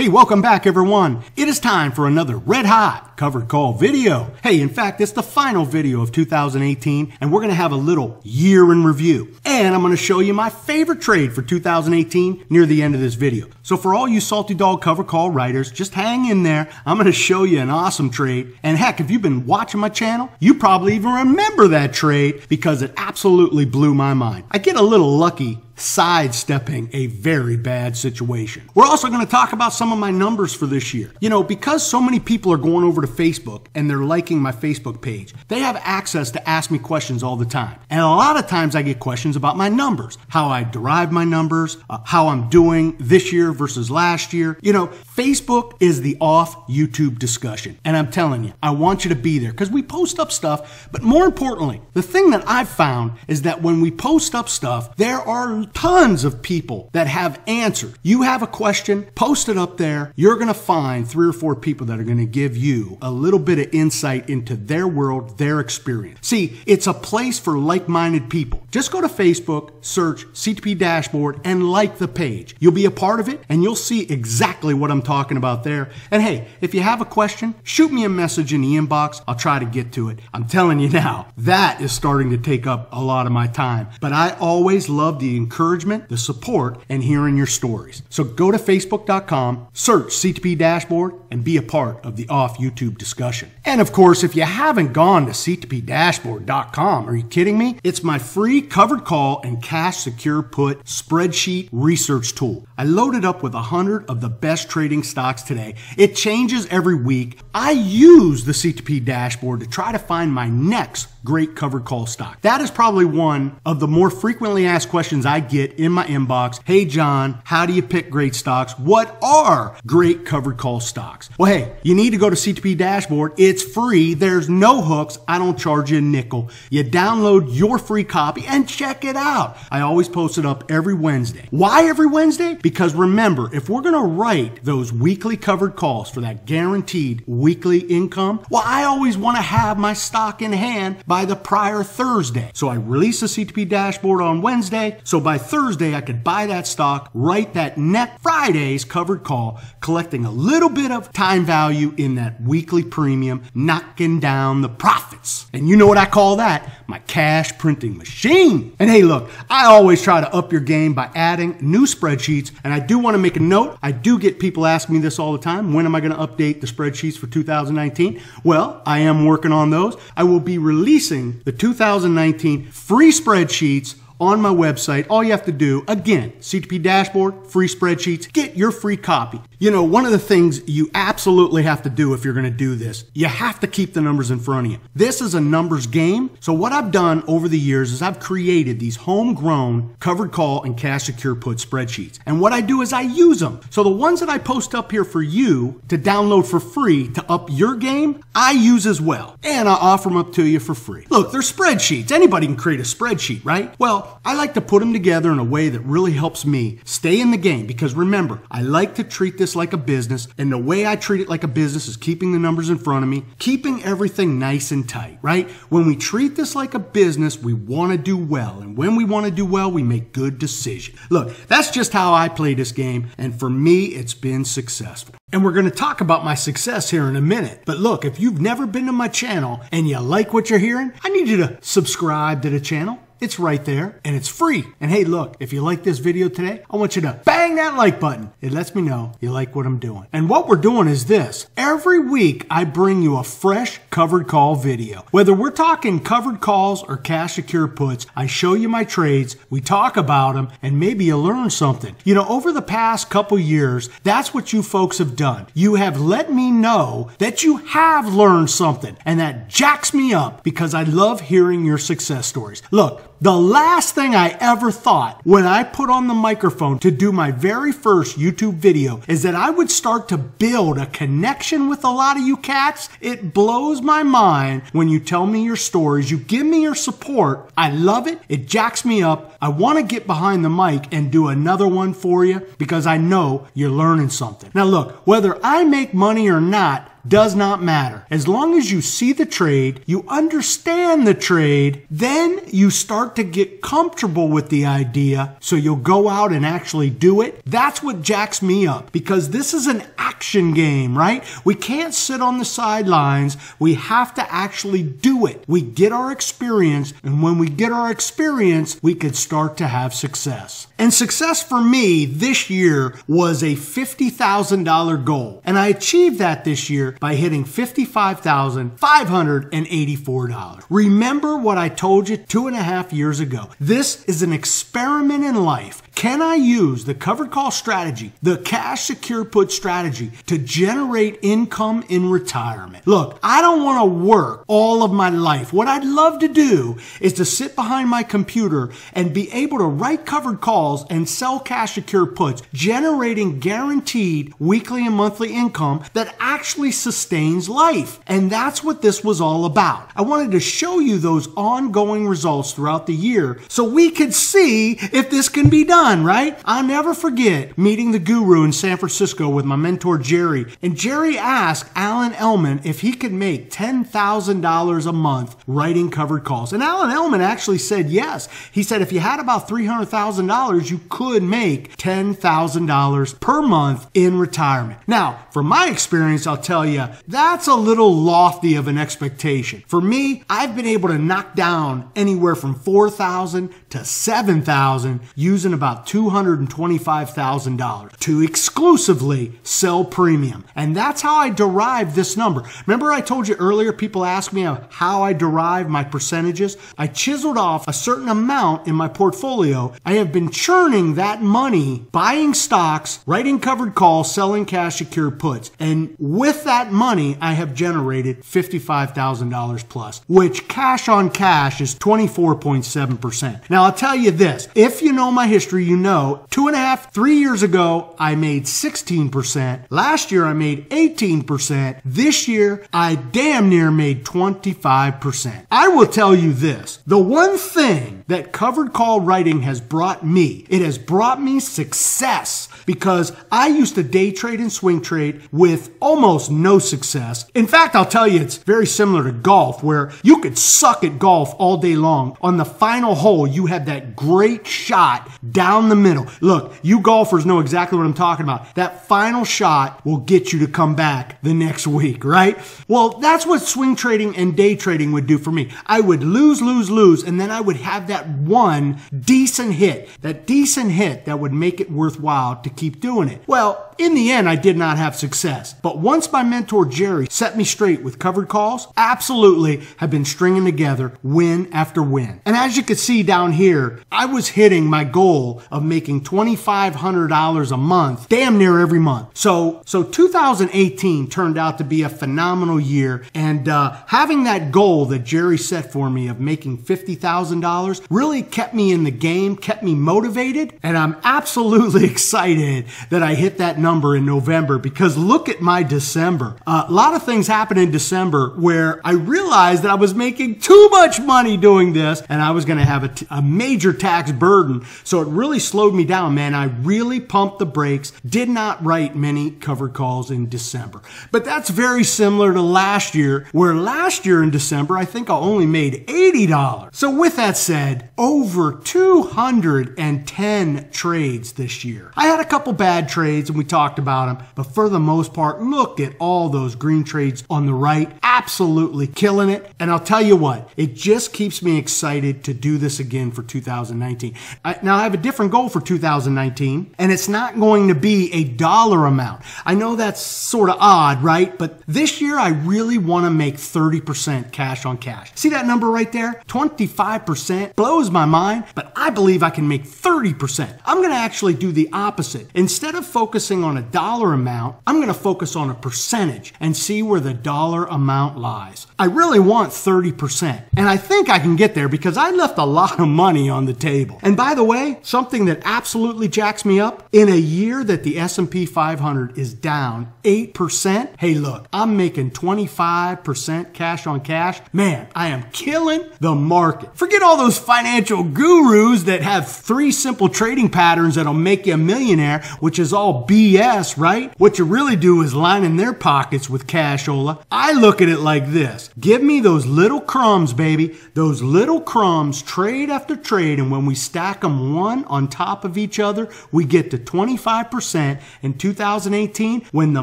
Hey, welcome back everyone. It is time for another red hot covered call video. Hey, in fact, it's the final video of 2018 and we're going to have a little year in review. And I'm going to show you my favorite trade for 2018 near the end of this video. So for all you salty dog cover call writers, just hang in there. I'm going to show you an awesome trade. And heck, if you've been watching my channel, you probably even remember that trade because it absolutely blew my mind. I get a little lucky sidestepping a very bad situation. We're also going to talk about some of my numbers for this year. You know, because so many people are going over to Facebook and they're liking my Facebook page, they have access to ask me questions all the time. And a lot of times I get questions about my numbers, how I derive my numbers, how I'm doing this year versus last year. You know, Facebook is the off YouTube discussion. And I'm telling you, I want you to be there because we post up stuff. But more importantly, the thing that I've found is that when we post up stuff, there are tons of people that have answers. You have a question, post it up there. You're going to find 3 or 4 people that are going to give you a little bit of insight into their world, their experience. See, it's a place for like-minded people. Just go to Facebook, search CTP Dashboard, and like the page. You'll be a part of it, and you'll see exactly what I'm talking about there. And hey, if you have a question, shoot me a message in the inbox. I'll try to get to it. I'm telling you now, that is starting to take up a lot of my time. But I always love the encouragement, the support, and hearing your stories. So go to facebook.com, search CTP Dashboard, and be a part of the off YouTube discussion. And of course, if you haven't gone to ctpdashboard.com, are you kidding me? It's my free covered call and cash secure put spreadsheet research tool. I loaded up with 100 of the best trading stocks today. It changes every week. I use the CTP Dashboard to try to find my next great covered call stock. That is probably one of the more frequently asked questions I get in my inbox. Hey John, how do you pick great stocks? What are great covered call stocks? Well, hey, you need to go to CTP Dashboard. It's free. There's no hooks. I don't charge you a nickel. You download your free copy and check it out. I always post it up every Wednesday. Why every Wednesday? Because remember, if we're going to write those weekly covered calls for that guaranteed weekly income, well, I always want to have my stock in hand by the prior Thursday. So I release the CTP Dashboard on Wednesday. So by Thursday, I could buy that stock, write that next Friday's covered call, collecting a little bit of time value in that weekly premium, knocking down the profits. And you know what I call that? My cash printing machine. And hey, look, I always try to up your game by adding new spreadsheets. And I do want to make a note. I do get people asking me this all the time. When am I going to update the spreadsheets for 2019? Well, I am working on those. I will be releasing the 2019 free spreadsheets on my website. All you have to do, again, CTP Dashboard, free spreadsheets, get your free copy. You know, one of the things you absolutely have to do if you're going to do this, you have to keep the numbers in front of you. This is a numbers game. So what I've done over the years is I've created these homegrown covered call and cash secure put spreadsheets. And what I do is I use them. So the ones that I post up here for you to download for free to up your game, I use as well. And I offer them up to you for free. Look, they're spreadsheets. Anybody can create a spreadsheet, right? Well, I like to put them together in a way that really helps me stay in the game because remember, I like to treat this like a business, and the way I treat it like a business is keeping the numbers in front of me, keeping everything nice and tight, right? When we treat this like a business, we want to do well, and when we want to do well, we make good decisions. Look, that's just how I play this game, and for me, it's been successful. And we're going to talk about my success here in a minute. But look, if you've never been to my channel and you like what you're hearing, I need you to subscribe to the channel. It's right there and it's free. And hey, look, if you like this video today, I want you to bang that like button. It lets me know you like what I'm doing. And what we're doing is this. Every week, I bring you a fresh covered call video. Whether we're talking covered calls or cash secure puts, I show you my trades, we talk about them, and maybe you learn something. You know, over the past couple years, that's what you folks have done. You have let me know that you have learned something, and that jacks me up because I love hearing your success stories. Look, the last thing I ever thought when I put on the microphone to do my very first YouTube video is that I would start to build a connection with a lot of you cats. It blows my mind when you tell me your stories. You give me your support. I love it. It jacks me up. I want to get behind the mic and do another one for you because I know you're learning something. Now look, whether I make money or not, does not matter. As long as you see the trade, you understand the trade, then you start to get comfortable with the idea, so you'll go out and actually do it. That's what jacks me up, because this is an action game, right? We can't sit on the sidelines. We have to actually do it. We get our experience, and when we get our experience, we could start to have success. And success for me this year was a $50,000 goal. And I achieved that this year by hitting $55,584. Remember what I told you 2.5 years ago. This is an experiment in life. Can I use the covered call strategy, the cash secure put strategy, to generate income in retirement? Look, I don't want to work all of my life. What I'd love to do is to sit behind my computer and be able to write covered calls and sell cash secure puts, generating guaranteed weekly and monthly income that actually sustains life. And that's what this was all about. I wanted to show you those ongoing results throughout the year so we could see if this can be done, right? I'll never forget meeting the guru in San Francisco with my mentor Jerry, and Jerry asked Alan Ellman if he could make $10,000 a month writing covered calls. And Alan Ellman actually said yes. He said if you had about $300,000, you could make $10,000 per month in retirement. Now, from my experience, I'll tell you, that's a little lofty of an expectation. For me, I've been able to knock down anywhere from $4,000 to $7,000 using about $225,000 to exclusively sell premium. And that's how I derived this number. Remember I told you earlier, people ask me how I derive my percentages? I chiseled off a certain amount in my portfolio. I have been churning that money, buying stocks, writing covered calls, selling cash secured puts. And with that money, I have generated $55,000 plus, which cash on cash is 24.7%. Now, I'll tell you this. If you know my history, you know 3 years ago, I made 16%. Last year, I made 18%. This year, I damn near made 25%. I will tell you this. The one thing that covered call writing has brought me, it has brought me success, because I used to day trade and swing trade with almost no success. In fact, I'll tell you, it's very similar to golf, where you could suck at golf all day long. On the final hole, you had that great shot down the middle. Look, you golfers know exactly what I'm talking about. That final shot will get you to come back the next week, right? Well, that's what swing trading and day trading would do for me. I would lose, and then I would have that one decent hit, that would make it worthwhile to keep doing it. Well, in the end, I did not have success. But once my mentor Jerry set me straight with covered calls, absolutely have been stringing together win after win. And as you can see down here, I was hitting my goal of making $2,500 a month, damn near every month. So 2018 turned out to be a phenomenal year. And having that goal that Jerry set for me of making $50,000 really kept me in the game, kept me motivated. And I'm absolutely excited that I hit that number in November, because look at my December. A lot of things happened in December where I realized that I was making too much money doing this and I was going to have a major tax burden. So it really slowed me down, man. I really pumped the brakes, did not write many covered calls in December. But that's very similar to last year, where last year in December, I think I only made $80. So with that said, over 210 trades this year. I had a couple bad trades and we talked about them, but for the most part, look at all those green trades on the right, absolutely killing it. And I'll tell you what, it just keeps me excited to do this again for 2019. Now I have a different goal for 2019, and it's not going to be a dollar amount. I know that's sort of odd, right? But this year I really want to make 30% cash on cash. See that number right there? 25% blows my mind, but I believe I can make 30%. I'm going to actually do the opposite. Instead of focusing on a dollar amount, I'm going to focus on a percentage and see where the dollar amount lies. I really want 30%, and I think I can get there because I left a lot of money on the table. And by the way, some something that absolutely jacks me up? In a year that the S&P 500 is down 8%, hey look, I'm making 25% cash on cash. Man, I am killing the market. Forget all those financial gurus that have 3 simple trading patterns that'll make you a millionaire, which is all BS, right? What you really do is lining their pockets with cashola. I look at it like this. Give me those little crumbs, baby. Those little crumbs, trade after trade, and when we stack them one on top of each other, we get to 25% in 2018. When the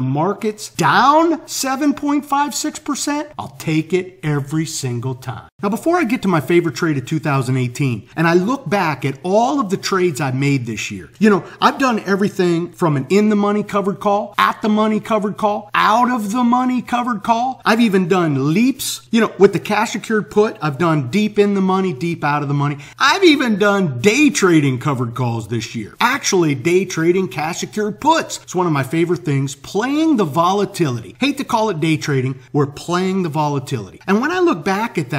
market's down 7.56%, I'll take it every single time. Now, before I get to my favorite trade of 2018, and I look back at all of the trades I made this year, you know, I've done everything from an in-the-money covered call, at-the-money covered call, out-of-the-money covered call. I've even done leaps, you know, with the cash-secured put. I've done deep in the money, deep out of the money. I've even done day trading covered calls this year. Actually, day trading cash-secured puts. It's one of my favorite things, playing the volatility. Hate to call it day trading. We're playing the volatility. And when I look back at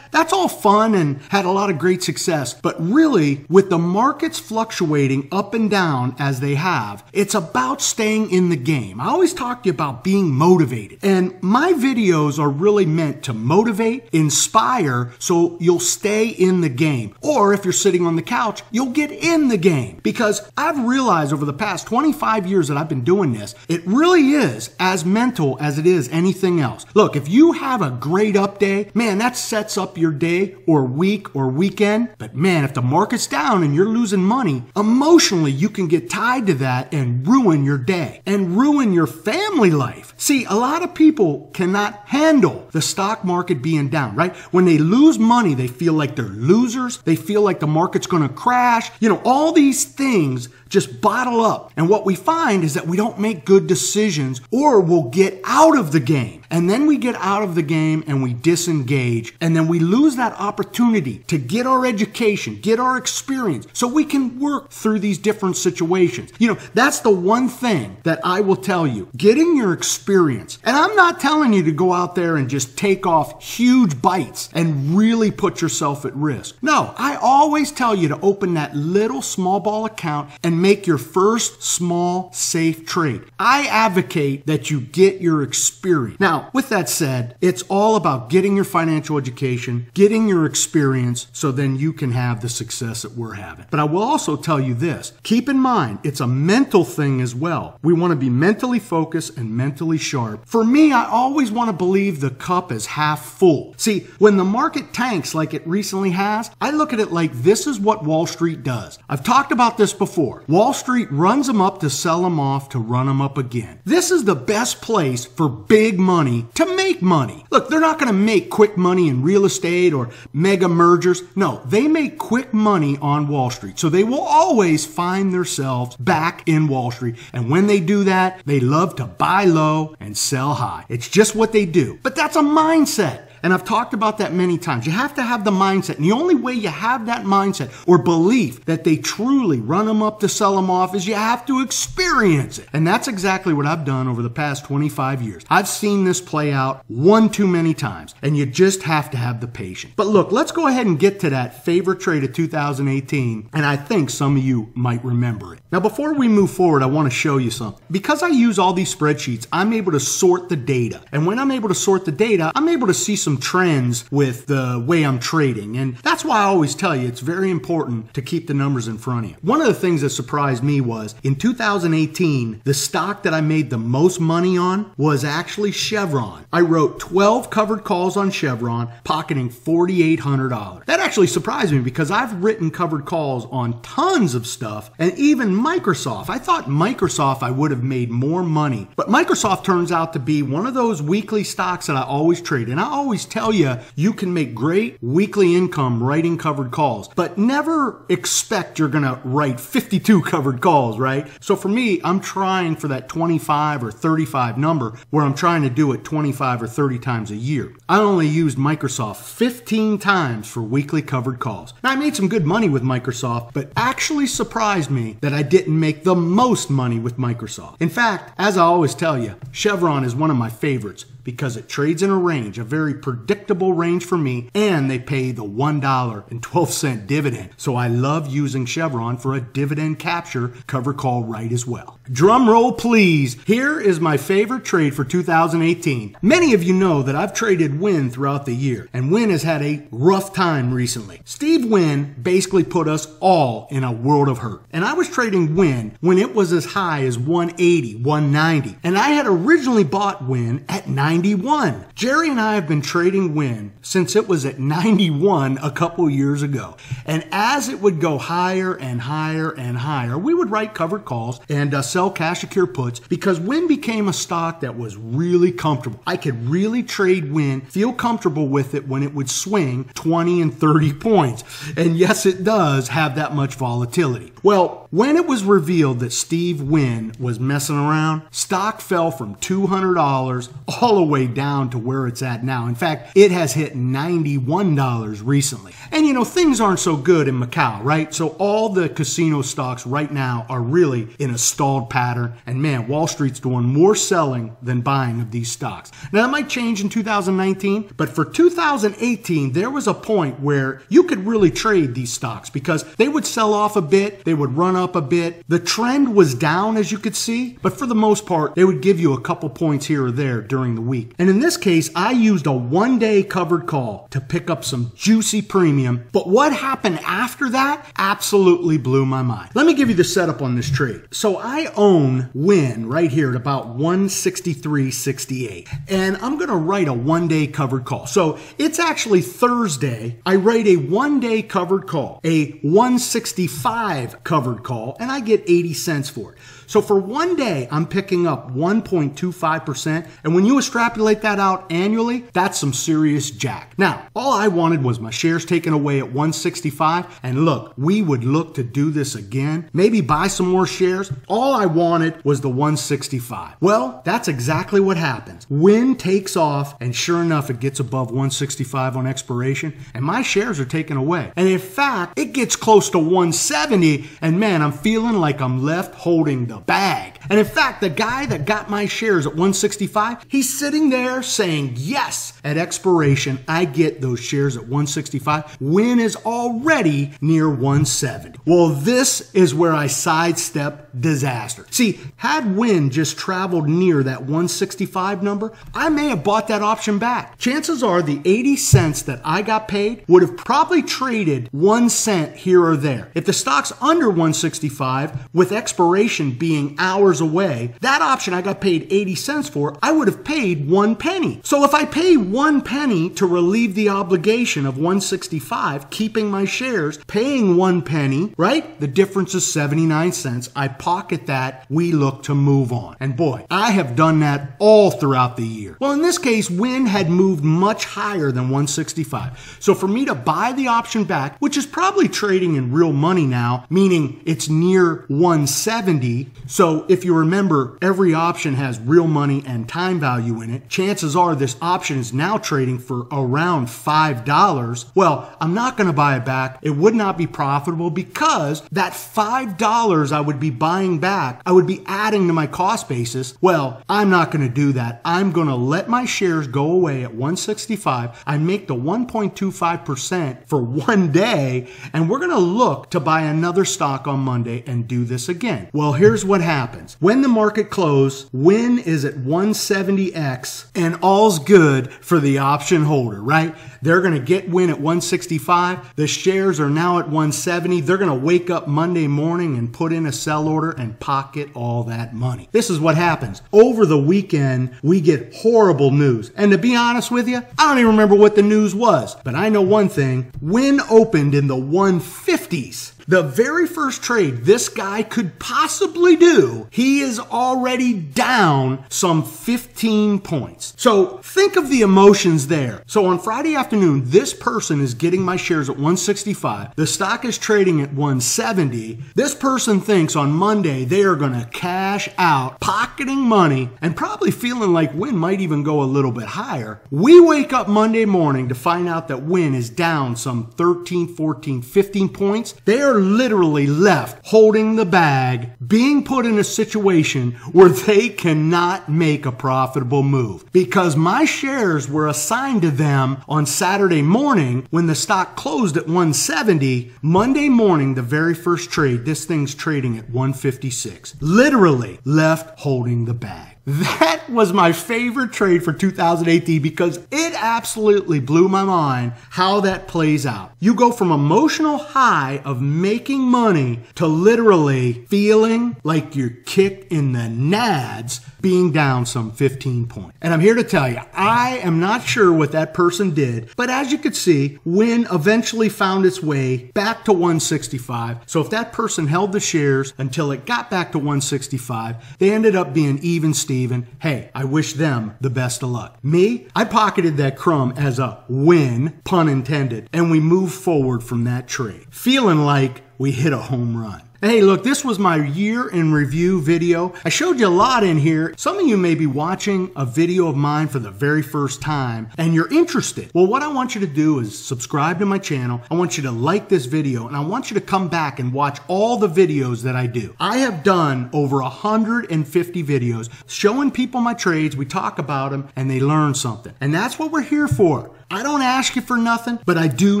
that's all fun and had a lot of great success. But really, with the markets fluctuating up and down as they have, it's about staying in the game. I always talk to you about being motivated. And my videos are really meant to motivate, inspire, so you'll stay in the game. Or if you're sitting on the couch, you'll get in the game. Because I've realized over the past 25 years that I've been doing this, it really is as mental as it is anything else. Look, if you have a great up day, man, that sets up your day or week or weekend. But man, if the market's down and you're losing money, emotionally you can get tied to that and ruin your day and ruin your family life. See, a lot of people cannot handle the stock market being down, right? When they lose money, they feel like they're losers. They feel like the market's going to crash. You know, all these things just bottle up. And what we find is that we don't make good decisions, or we'll get out of the game. And then we get out of the game and we disengage. And then we lose that opportunity to get our education, get our experience, so we can work through these different situations. You know, that's the one thing that I will tell you. Getting your experience. And I'm not telling you to go out there and just take off huge bites and really put yourself at risk. No, I always tell you to open that little small ball account and make your first small, safe trade. I advocate that you get your experience. Now, with that said, it's all about getting your financial education, getting your experience, so then you can have the success that we're having. But I will also tell you this. Keep in mind, it's a mental thing as well. We want to be mentally focused and mentally sharp. For me, I always want to believe the cup is half full. See, when the market tanks like it recently has, I look at it like this is what Wall Street does. I've talked about this before. Wall Street runs them up to sell them off to run them up again. This is the best place for big money to make money. Look, they're not going to make quick money in real estate or mega mergers. No, they make quick money on Wall Street. So they will always find themselves back in Wall Street. And when they do that, they love to buy low and sell high. It's just what they do. But that's a mindset. And I've talked about that many times. You have to have the mindset. And the only way you have that mindset or belief that they truly run them up to sell them off is you have to experience it. And that's exactly what I've done over the past 25 years. I've seen this play out one too many times. And you just have to have the patience. But look, let's go ahead and get to that favorite trade of 2018. And I think some of you might remember it. Now, before we move forward, I want to show you something. Because I use all these spreadsheets, I'm able to sort the data. And when I'm able to sort the data, I'm able to see some trends with the way I'm trading. And that's why I always tell you it's very important to keep the numbers in front of you. One of the things that surprised me was in 2018, the stock that I made the most money on was actually Chevron. I wrote 12 covered calls on Chevron, pocketing $4,800. That actually surprised me because I've written covered calls on tons of stuff, and even Microsoft. I thought Microsoft I would have made more money, but Microsoft turns out to be one of those weekly stocks that I always trade. And I always tell you, you can make great weekly income writing covered calls, but never expect you're going to write 52 covered calls, right? So for me, I'm trying for that 25 or 35 number where I'm trying to do it 25 or 30 times a year. I only used Microsoft 15 times for weekly covered calls. Now, I made some good money with Microsoft, but actually surprised me that I didn't make the most money with Microsoft. In fact, as I always tell you, Chevron is one of my favorites because it trades in a range, a very predictable range for me, and they pay the $1.12 dividend. So I love using Chevron for a dividend capture cover call right as well. Drum roll, please. Here is my favorite trade for 2018. Many of you know that I've traded Wynn throughout the year, and Wynn has had a rough time recently. Steve Wynn basically put us all in a world of hurt. And I was trading Wynn when it was as high as 180, 190. And I had originally bought Wynn at 91. Jerry and I have been trading Wynn since it was at 91 a couple years ago. And as it would go higher and higher and higher, we would write covered calls and sell cash secure puts because Wynn became a stock that was really comfortable. I could really trade Wynn, feel comfortable with it when it would swing 20 and 30 points. And yes, it does have that much volatility. Well, when it was revealed that Steve Wynn was messing around, stock fell from $200 all the way down to where it's at now. In fact, it has hit $91 recently. And you know, things aren't so good in Macau, right? So all the casino stocks right now are really in a stalled pattern. And man, Wall Street's doing more selling than buying of these stocks. Now, that might change in 2019, but for 2018, there was a point where you could really trade these stocks because they would sell off a bit, they would run up a bit. The trend was down, as you could see, but for the most part, they would give you a couple points here or there during the week. And in this case, I used a one-day covered call to pick up some juicy premium. But what happened after that absolutely blew my mind. Let me give you the setup on this trade. So I own Wynn right here at about 163.68. And I'm going to write a one-day covered call. So it's actually Thursday. I write a one-day covered call, a 165 covered call, and I get 80 cents for it. So for one day, I'm picking up 1.25%. And when you extrapolate that out annually, that's some serious jack. Now, all I wanted was my shares taken away at 165. And look, we would look to do this again, maybe buy some more shares. All I wanted was the 165. Well, that's exactly what happens. Wynn takes off, and sure enough, it gets above 165 on expiration, and my shares are taken away. And in fact, it gets close to 170, and man, I'm feeling like I'm left holding the bag. And in fact, the guy that got my shares at 165, he's sitting there saying, yes, at expiration, I get those shares at 165. Wynn is already near 170. Well, this is where I sidestep disaster. See, had Wynn just traveled near that 165 number, I may have bought that option back. Chances are the 80 cents that I got paid would have probably traded 1 cent here or there. If the stock's under 165 with expiration being hours away, that option I got paid 80 cents for, I would have paid 1 penny. So if I pay 1 penny to relieve the obligation of 165, keeping my shares, paying 1 penny, right? The difference is 79 cents. I pocket that, we look to move on. And boy, I have done that all throughout the year. Well, in this case, Wynn had moved much higher than 165. So for me to buy the option back, which is probably trading in real money now, meaning it's near 170. So if you remember, every option has real money and time value in it. Chances are this option is now trading for around $5. Well, I'm not going to buy it back. It would not be profitable because that $5 I would be buying back, I would be adding to my cost basis. Well, I'm not going to do that. I'm going to let my shares go away at 165. I make the 1.25% for one day, and we're going to look to buy another stock on Monday and do this again. Well, here's what happens. When the market closed, Wynn is at 170x, and all's good for the option holder, right? They're going to get Wynn at 165. The shares are now at 170. They're going to wake up Monday morning and put in a sell order and pocket all that money. This is what happens. Over the weekend, we get horrible news. And to be honest with you, I don't even remember what the news was. But I know one thing. Wynn opened in the 150s. The very first trade this guy could possibly do, he is already down some 15 points. So think of the emotions there. So on Friday afternoon, this person is getting my shares at 165. The stock is trading at 170. This person thinks on Monday they are going to cash out, pocketing money, and probably feeling like Wynn might even go a little bit higher. We wake up Monday morning to find out that Wynn is down some 13, 14, 15 points. points, they are literally left holding the bag, being put in a situation where they cannot make a profitable move. Because my shares were assigned to them on Saturday morning when the stock closed at 170. Monday morning, the very first trade, this thing's trading at 156. Literally left holding the bag. That was my favorite trade for 2018 because it absolutely blew my mind how that plays out. You go from emotional high of making money to literally feeling like you're kicked in the nads being down some 15 points. And I'm here to tell you, I am not sure what that person did, but as you could see, Win eventually found its way back to 165. So if that person held the shares until it got back to 165, they ended up being even Steven. Hey, I wish them the best of luck. Me, I pocketed that crumb as a win, pun intended, and we moved forward from that trade, feeling like we hit a home run. Hey, look, this was my year in review video. I showed you a lot in here. Some of you may be watching a video of mine for the very first time and you're interested. Well, what I want you to do is subscribe to my channel. I want you to like this video and I want you to come back and watch all the videos that I do. I have done over 150 videos showing people my trades. We talk about them and they learn something. And that's what we're here for. I don't ask you for nothing, but I do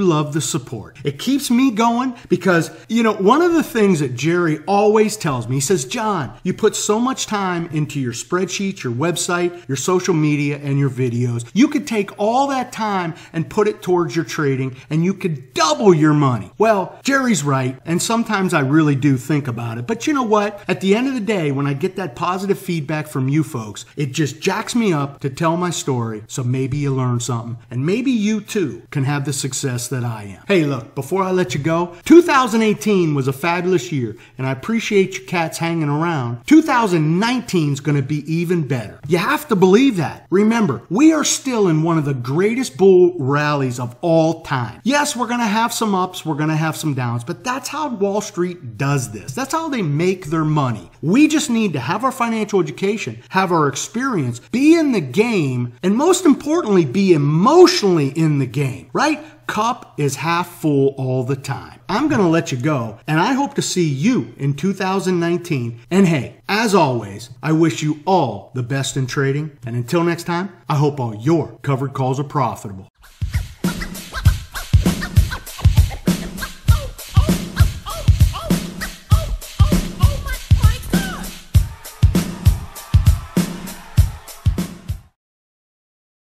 love the support. It keeps me going because, you know, one of the things that Jerry always tells me, he says, John, you put so much time into your spreadsheets, your website, your social media, and your videos. You could take all that time and put it towards your trading and you could double your money. Well, Jerry's right, and sometimes I really do think about it. But you know what? At the end of the day, when I get that positive feedback from you folks, it just jacks me up to tell my story, so maybe you learn something, and maybe you too can have the success that I am. Hey, look, before I let you go, 2018 was a fabulous year, and I appreciate you cats hanging around. 2019 is going to be even better. You have to believe that. Remember, we are still in one of the greatest bull rallies of all time. Yes, we're going to have some ups, we're going to have some downs, but that's how Wall Street does this. That's how they make their money. We just need to have our financial education, have our experience, be in the game, and most importantly, be emotionally in the game, right? Cup is half full all the time. I'm going to let you go, and I hope to see you in 2019. And hey, as always, I wish you all the best in trading. And until next time, I hope all your covered calls are profitable.